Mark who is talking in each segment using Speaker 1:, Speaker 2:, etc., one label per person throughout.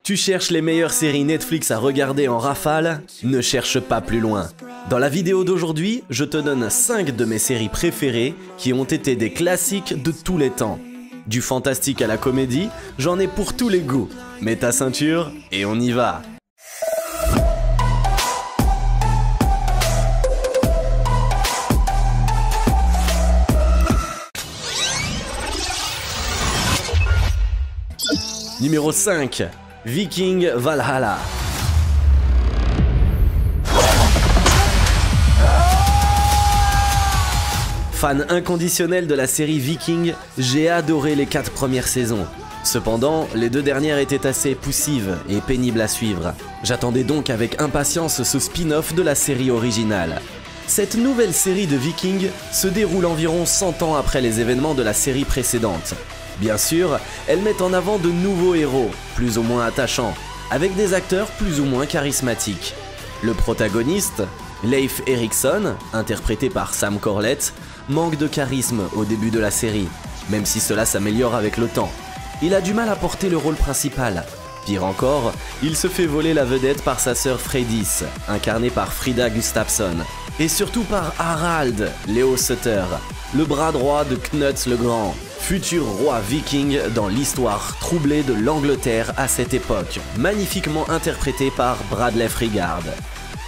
Speaker 1: Tu cherches les meilleures séries Netflix à regarder en rafale? Ne cherche pas plus loin. Dans la vidéo d'aujourd'hui, je te donne 5 de mes séries préférées qui ont été des classiques de tous les temps. Du fantastique à la comédie, j'en ai pour tous les goûts. Mets ta ceinture et on y va. Numéro 5. Viking Valhalla. Fan inconditionnel de la série Viking, j'ai adoré les 4 premières saisons. Cependant, les 2 dernières étaient assez poussives et pénibles à suivre. J'attendais donc avec impatience ce spin-off de la série originale. Cette nouvelle série de Vikings se déroule environ 100 ans après les événements de la série précédente. Bien sûr, elle met en avant de nouveaux héros, plus ou moins attachants, avec des acteurs plus ou moins charismatiques. Le protagoniste, Leif Erikson, interprété par Sam Corlett, manque de charisme au début de la série, même si cela s'améliore avec le temps. Il a du mal à porter le rôle principal. Pire encore, il se fait voler la vedette par sa sœur Freydis, incarnée par Frida Gustafsson, et surtout par Harald Leo Sutter, le bras droit de Knut le Grand, futur roi viking dans l'histoire troublée de l'Angleterre à cette époque, magnifiquement interprété par Bradley Freegard.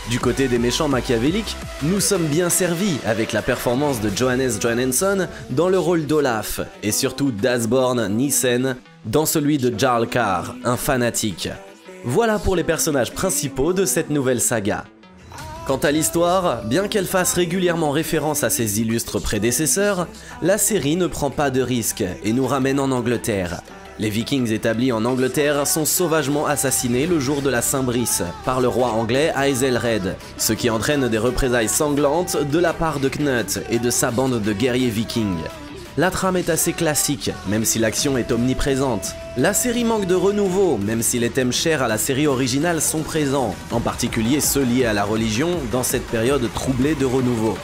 Speaker 1: Du côté des méchants machiavéliques, nous sommes bien servis avec la performance de Johannes Johansson dans le rôle d'Olaf, et surtout d'Asborn Nissen dans celui de Jarl Kar, un fanatique. Voilà pour les personnages principaux de cette nouvelle saga. Quant à l'histoire, bien qu'elle fasse régulièrement référence à ses illustres prédécesseurs, la série ne prend pas de risques et nous ramène en Angleterre. Les Vikings établis en Angleterre sont sauvagement assassinés le jour de la Saint-Brice par le roi anglais Aethelred, ce qui entraîne des représailles sanglantes de la part de Knut et de sa bande de guerriers vikings. La trame est assez classique, même si l'action est omniprésente. La série manque de renouveau, même si les thèmes chers à la série originale sont présents, en particulier ceux liés à la religion dans cette période troublée de renouveau.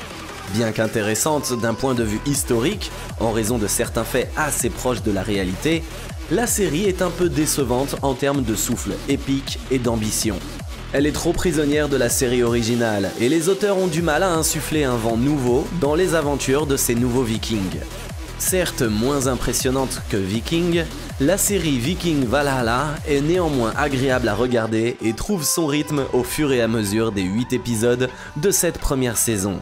Speaker 1: Bien qu'intéressante d'un point de vue historique, en raison de certains faits assez proches de la réalité, la série est un peu décevante en termes de souffle épique et d'ambition. Elle est trop prisonnière de la série originale, et les auteurs ont du mal à insuffler un vent nouveau dans les aventures de ces nouveaux Vikings. Certes moins impressionnante que Viking, la série Viking Valhalla est néanmoins agréable à regarder et trouve son rythme au fur et à mesure des 8 épisodes de cette première saison.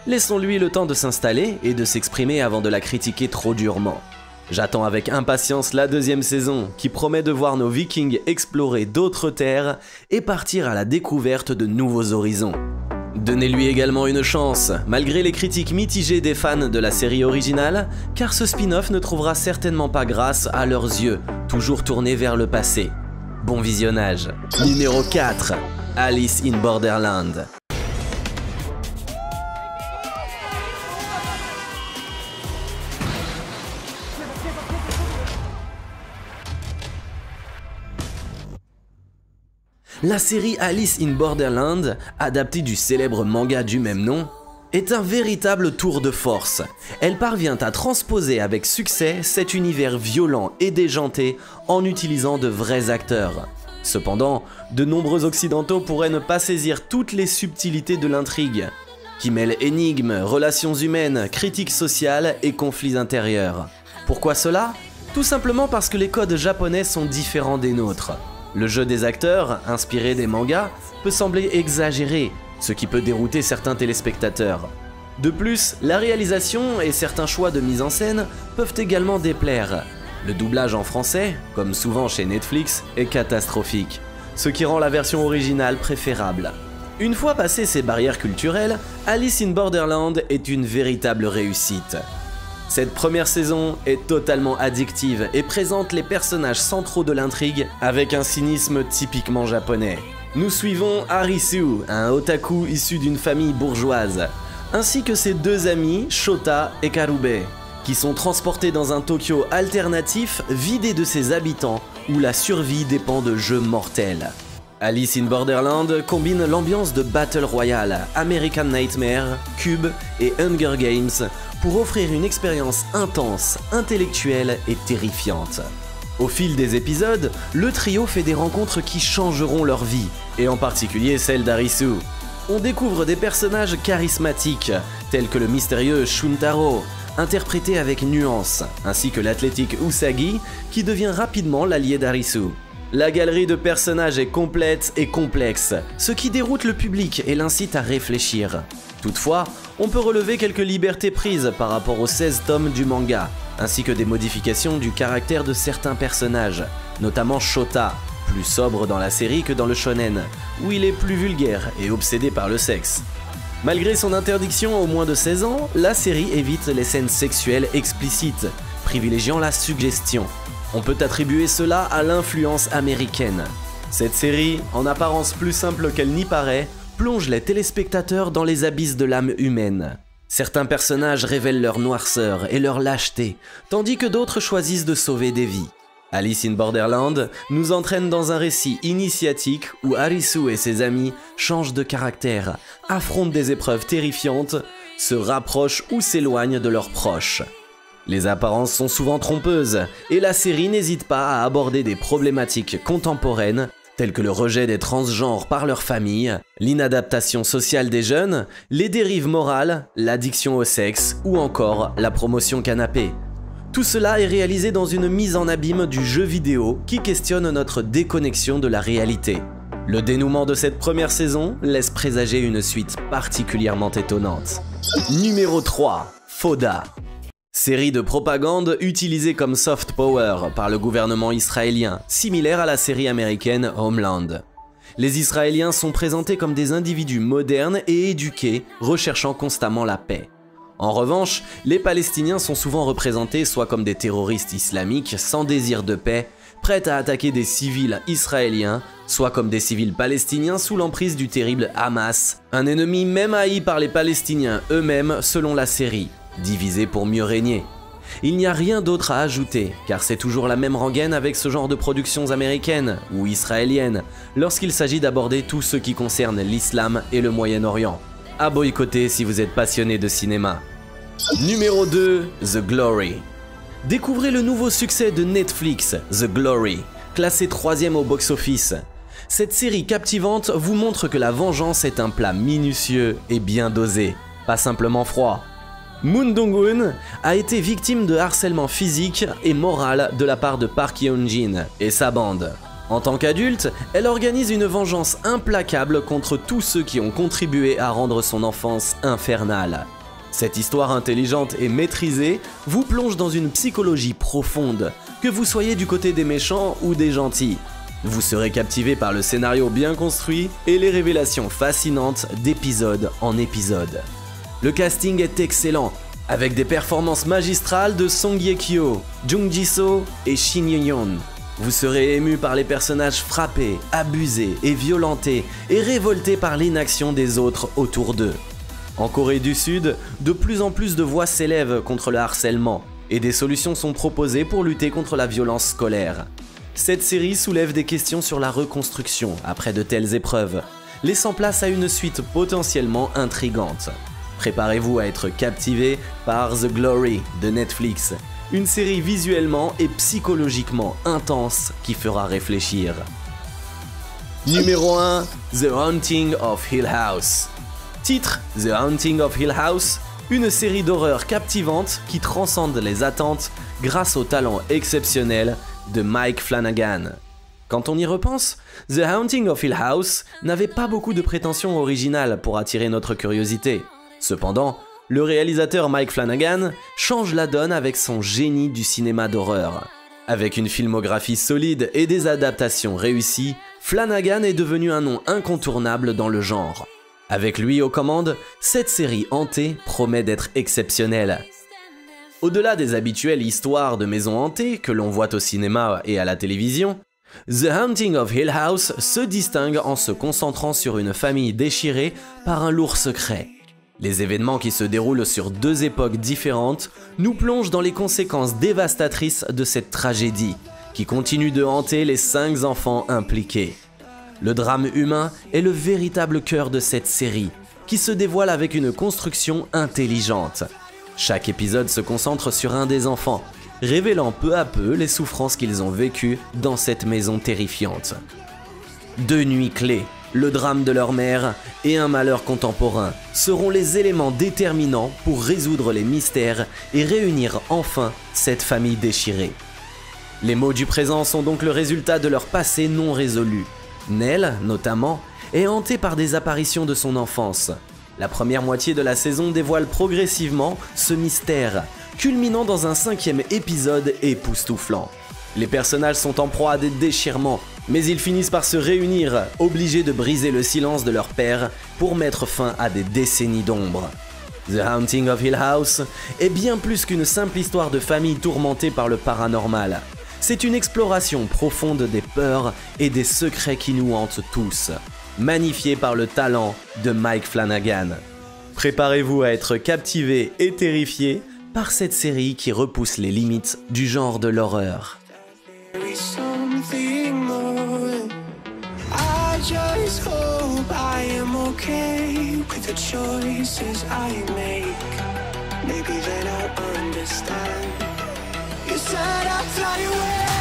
Speaker 1: Laissons-lui le temps de s'installer et de s'exprimer avant de la critiquer trop durement. J'attends avec impatience la 2e saison qui promet de voir nos Vikings explorer d'autres terres et partir à la découverte de nouveaux horizons. Donnez-lui également une chance, malgré les critiques mitigées des fans de la série originale, car ce spin-off ne trouvera certainement pas grâce à leurs yeux, toujours tournés vers le passé. Bon visionnage. Numéro 4. Alice in Borderland. La série Alice in Borderland, adaptée du célèbre manga du même nom, est un véritable tour de force. Elle parvient à transposer avec succès cet univers violent et déjanté en utilisant de vrais acteurs. Cependant, de nombreux occidentaux pourraient ne pas saisir toutes les subtilités de l'intrigue, qui mêle énigmes, relations humaines, critiques sociales et conflits intérieurs. Pourquoi cela? Tout simplement parce que les codes japonais sont différents des nôtres. Le jeu des acteurs, inspiré des mangas, peut sembler exagéré, ce qui peut dérouter certains téléspectateurs. De plus, la réalisation et certains choix de mise en scène peuvent également déplaire. Le doublage en français, comme souvent chez Netflix, est catastrophique, ce qui rend la version originale préférable. Une fois passées ces barrières culturelles, Alice in Borderland est une véritable réussite. Cette première saison est totalement addictive et présente les personnages centraux de l'intrigue avec un cynisme typiquement japonais. Nous suivons Harisu, un otaku issu d'une famille bourgeoise, ainsi que ses 2 amis, Shota et Karube, qui sont transportés dans un Tokyo alternatif vidé de ses habitants où la survie dépend de jeux mortels. Alice in Borderland combine l'ambiance de Battle Royale, American Nightmare, Cube et Hunger Games pour offrir une expérience intense, intellectuelle et terrifiante. Au fil des épisodes, le trio fait des rencontres qui changeront leur vie, et en particulier celle d'Arisu. On découvre des personnages charismatiques, tels que le mystérieux Shuntaro, interprété avec nuance, ainsi que l'athlétique Usagi, qui devient rapidement l'allié d'Arisu. La galerie de personnages est complète et complexe, ce qui déroute le public et l'incite à réfléchir. Toutefois, on peut relever quelques libertés prises par rapport aux 16 tomes du manga, ainsi que des modifications du caractère de certains personnages, notamment Shota, plus sobre dans la série que dans le shonen, où il est plus vulgaire et obsédé par le sexe. Malgré son interdiction aux moins de 16 ans, la série évite les scènes sexuelles explicites, privilégiant la suggestion. On peut attribuer cela à l'influence américaine. Cette série, en apparence plus simple qu'elle n'y paraît, plonge les téléspectateurs dans les abysses de l'âme humaine. Certains personnages révèlent leur noirceur et leur lâcheté, tandis que d'autres choisissent de sauver des vies. Alice in Borderland nous entraîne dans un récit initiatique où Arisu et ses amis changent de caractère, affrontent des épreuves terrifiantes, se rapprochent ou s'éloignent de leurs proches. Les apparences sont souvent trompeuses, et la série n'hésite pas à aborder des problématiques contemporaines, telles que le rejet des transgenres par leur famille, l'inadaptation sociale des jeunes, les dérives morales, l'addiction au sexe ou encore la promotion canapé. Tout cela est réalisé dans une mise en abîme du jeu vidéo qui questionne notre déconnexion de la réalité. Le dénouement de cette première saison laisse présager une suite particulièrement étonnante. Numéro 3. Fauda. Série de propagande utilisée comme soft power par le gouvernement israélien, similaire à la série américaine Homeland. Les Israéliens sont présentés comme des individus modernes et éduqués, recherchant constamment la paix. En revanche, les Palestiniens sont souvent représentés soit comme des terroristes islamiques sans désir de paix, prêts à attaquer des civils israéliens, soit comme des civils palestiniens sous l'emprise du terrible Hamas, un ennemi même haï par les Palestiniens eux-mêmes selon la série. Divisé pour mieux régner. Il n'y a rien d'autre à ajouter, car c'est toujours la même rengaine avec ce genre de productions américaines ou israéliennes, lorsqu'il s'agit d'aborder tout ce qui concerne l'islam et le Moyen-Orient. À boycotter si vous êtes passionné de cinéma. Numéro 2, The Glory. Découvrez le nouveau succès de Netflix, The Glory, classé 3e au box-office. Cette série captivante vous montre que la vengeance est un plat minutieux et bien dosé, pas simplement froid. Moon Dong-hoon a été victime de harcèlement physique et moral de la part de Park Yeon-jin et sa bande. En tant qu'adulte, elle organise une vengeance implacable contre tous ceux qui ont contribué à rendre son enfance infernale. Cette histoire intelligente et maîtrisée vous plonge dans une psychologie profonde, que vous soyez du côté des méchants ou des gentils. Vous serez captivé par le scénario bien construit et les révélations fascinantes d'épisode en épisode. Le casting est excellent, avec des performances magistrales de Song Ye-kyo, Jung Ji-so et Shin Ye-yeon. Vous serez ému par les personnages frappés, abusés et violentés et révoltés par l'inaction des autres autour d'eux. En Corée du Sud, de plus en plus de voix s'élèvent contre le harcèlement et des solutions sont proposées pour lutter contre la violence scolaire. Cette série soulève des questions sur la reconstruction après de telles épreuves, laissant place à une suite potentiellement intrigante. Préparez-vous à être captivé par The Glory de Netflix, une série visuellement et psychologiquement intense qui fera réfléchir. Numéro 1, The Haunting of Hill House. Titre The Haunting of Hill House, une série d'horreur captivante qui transcende les attentes grâce au talent exceptionnel de Mike Flanagan. Quand on y repense, The Haunting of Hill House n'avait pas beaucoup de prétentions originales pour attirer notre curiosité. Cependant, le réalisateur Mike Flanagan change la donne avec son génie du cinéma d'horreur. Avec une filmographie solide et des adaptations réussies, Flanagan est devenu un nom incontournable dans le genre. Avec lui aux commandes, cette série hantée promet d'être exceptionnelle. Au-delà des habituelles histoires de maisons hantées que l'on voit au cinéma et à la télévision, The Haunting of Hill House se distingue en se concentrant sur une famille déchirée par un lourd secret. Les événements qui se déroulent sur deux époques différentes nous plongent dans les conséquences dévastatrices de cette tragédie, qui continue de hanter les 5 enfants impliqués. Le drame humain est le véritable cœur de cette série, qui se dévoile avec une construction intelligente. Chaque épisode se concentre sur un des enfants, révélant peu à peu les souffrances qu'ils ont vécues dans cette maison terrifiante. Deux nuits clés, le drame de leur mère et un malheur contemporain seront les éléments déterminants pour résoudre les mystères et réunir enfin cette famille déchirée. Les maux du présent sont donc le résultat de leur passé non résolu. Nell, notamment, est hantée par des apparitions de son enfance. La première moitié de la saison dévoile progressivement ce mystère, culminant dans un 5e épisode époustouflant. Les personnages sont en proie à des déchirements, mais ils finissent par se réunir, obligés de briser le silence de leur père pour mettre fin à des décennies d'ombre. The Haunting of Hill House est bien plus qu'une simple histoire de famille tourmentée par le paranormal. C'est une exploration profonde des peurs et des secrets qui nous hantent tous, magnifiée par le talent de Mike Flanagan. Préparez-vous à être captivé et terrifié par cette série qui repousse les limites du genre de l'horreur.
Speaker 2: Just hope I am okay with the choices I make. Maybe then I'll understand. You said I'd fly away.